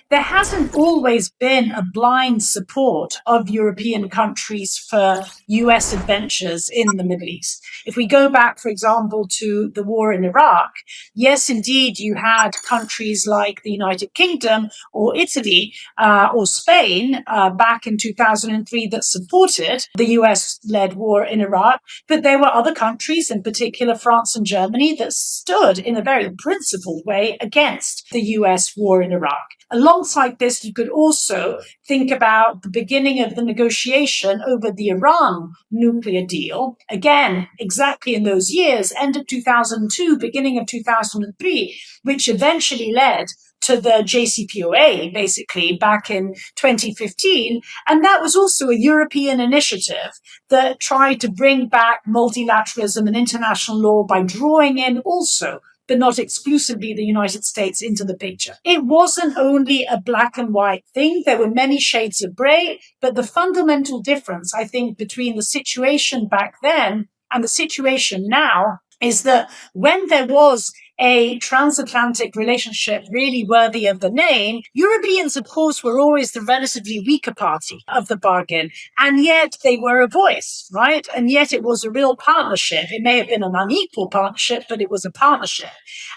there hasn't always been a blind support of European countries for US adventures in the Middle East. If we go back, for example, to the war in Iraq, yes, indeed, you had countries like the United Kingdom or Italy or Spain back in 2003 that supported the US-led war in Iraq, but there were other countries, in particular France and Germany, that stood in a very principled way against the US war in Iraq. Alongside this, you could also think about the beginning of the negotiation over the Iran nuclear deal. Again, exactly in those years, end of 2002, beginning of 2003, which eventually led to the JCPOA, basically, back in 2015. And that was also a European initiative that tried to bring back multilateralism and international law by drawing in also, but not exclusively, the United States into the picture. It wasn't only a black and white thing. There were many shades of gray, but the fundamental difference, I think, between the situation back then and the situation now is that when there was a transatlantic relationship really worthy of the name, Europeans, of course, were always the relatively weaker party of the bargain. And yet they were a voice, right? And yet it was a real partnership. It may have been an unequal partnership, but it was a partnership.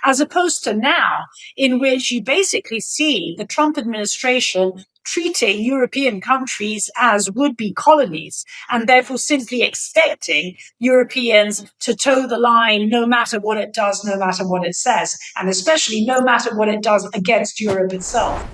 As opposed to now, in which you basically see the Trump administration treating European countries as would-be colonies and therefore simply expecting Europeans to toe the line no matter what it does, no matter what it says, and especially no matter what it does against Europe itself.